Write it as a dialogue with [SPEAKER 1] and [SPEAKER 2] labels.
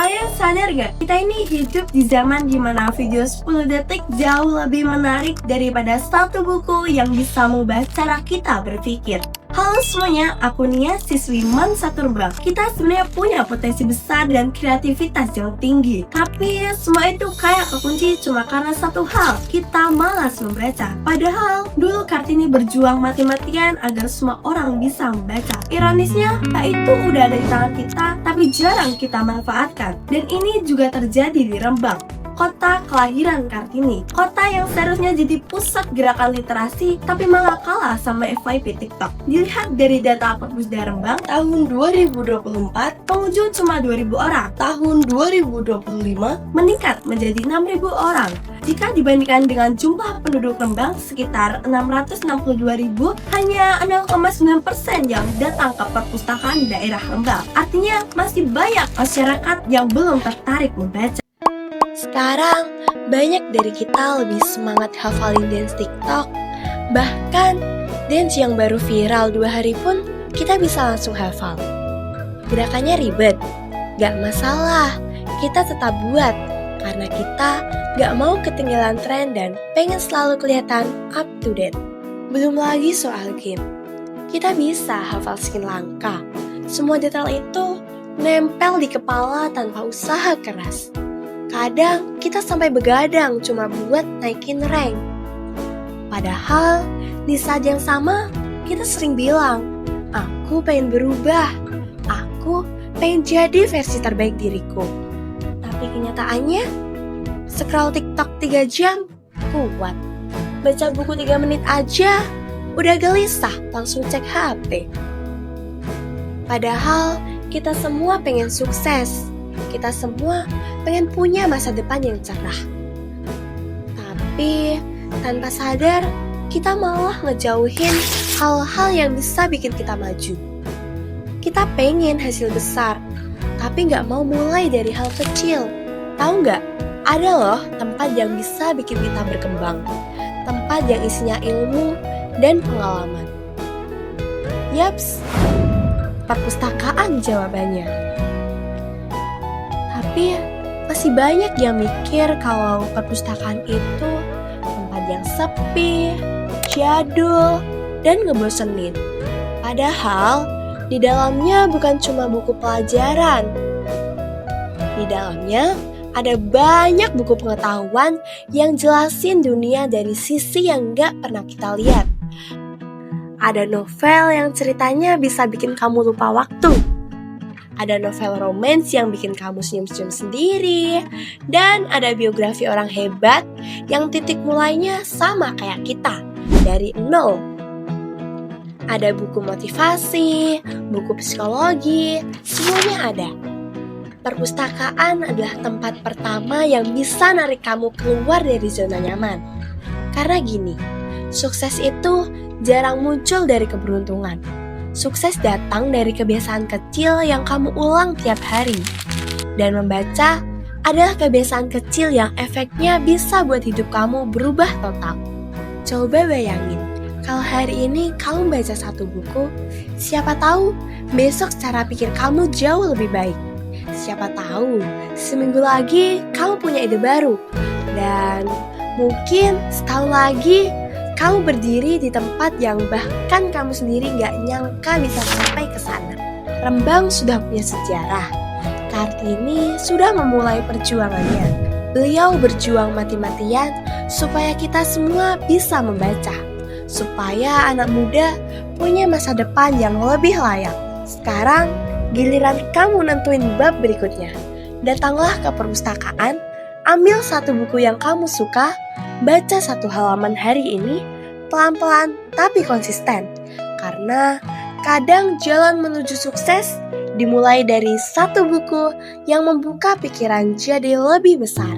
[SPEAKER 1] Kalian sadar gak? Kita ini hidup di zaman dimana video 10 detik jauh lebih menarik daripada satu buku yang bisa mengubah cara kita berpikir. Halo semuanya, aku Nia, siswi MAN 1 Rembang. Kita sebenarnya punya potensi besar dan kreativitas yang tinggi. Tapi semua itu kayak kekunci cuma karena satu hal, kita malas membaca. Padahal dulu Kartini berjuang mati-matian agar semua orang bisa membaca. Ironisnya, itu udah ada di tangan kita, tapi jarang kita manfaatkan. Dan ini juga terjadi di Rembang, kota kelahiran Kartini. Kota yang seharusnya jadi pusat gerakan literasi, tapi malah kalah sama FYP TikTok. Dilihat dari data Perpusda Rembang, tahun 2024, pengunjung cuma 2.000 orang. Tahun 2025, meningkat menjadi 6.000 orang. Jika dibandingkan dengan jumlah penduduk Rembang sekitar 662.000, hanya 0,9% yang datang ke perpustakaan daerah Rembang. Artinya, masih banyak masyarakat yang belum tertarik membaca.
[SPEAKER 2] Sekarang, banyak dari kita lebih semangat hafalin dance TikTok. Bahkan, dance yang baru viral 2 hari pun kita bisa langsung hafal. Gerakannya ribet? Gak masalah, kita tetap buat. Karena kita gak mau ketinggalan tren dan pengen selalu kelihatan up to date. Belum lagi soal game. Kita bisa hafal skin langka. Semua detail itu nempel di kepala tanpa usaha keras. Kadang kita sampai begadang cuma buat naikin rank. Padahal di saat yang sama kita sering bilang, aku pengen berubah, aku pengen jadi versi terbaik diriku. Tapi kenyataannya, scroll TikTok 3 jam, kuat. Baca buku 3 menit aja, udah gelisah langsung cek HP. Padahal kita semua pengen sukses. Kita semua pengen punya masa depan yang cerah. Tapi tanpa sadar, kita malah ngejauhin hal-hal yang bisa bikin kita maju. Kita pengen hasil besar, tapi nggak mau mulai dari hal kecil. Tahu nggak? Ada loh tempat yang bisa bikin kita berkembang. Tempat yang isinya ilmu dan pengalaman. Yaps, perpustakaan jawabannya. Tapi masih banyak yang mikir kalau perpustakaan itu tempat yang sepi, jadul, dan ngebosenin. Padahal di dalamnya bukan cuma buku pelajaran. Di dalamnya ada banyak buku pengetahuan yang jelasin dunia dari sisi yang gak pernah kita lihat. Ada novel yang ceritanya bisa bikin kamu lupa waktu. Ada novel romance yang bikin kamu senyum-senyum sendiri. Dan ada biografi orang hebat yang titik mulainya sama kayak kita, dari nol. Ada buku motivasi, buku psikologi, semuanya ada. Perpustakaan adalah tempat pertama yang bisa narik kamu keluar dari zona nyaman. Karena gini, sukses itu jarang muncul dari keberuntungan. Sukses datang dari kebiasaan kecil yang kamu ulang tiap hari. Dan membaca adalah kebiasaan kecil yang efeknya bisa buat hidup kamu berubah total. Coba bayangin, kalau hari ini kamu baca 1 buku, siapa tahu besok cara pikir kamu jauh lebih baik. Siapa tahu seminggu lagi kamu punya ide baru. Dan mungkin setahun lagi kamu berdiri di tempat yang bahkan kamu sendiri gak nyangka bisa sampai ke sana. Rembang sudah punya sejarah. Kartini sudah memulai perjuangannya. Beliau berjuang mati-matian supaya kita semua bisa membaca. Supaya anak muda punya masa depan yang lebih layak. Sekarang, giliran kamu nentuin bab berikutnya. Datanglah ke perpustakaan, ambil 1 buku yang kamu suka, baca 1 halaman hari ini, pelan-pelan tapi konsisten. Karena kadang jalan menuju sukses dimulai dari 1 buku yang membuka pikiran jadi lebih besar.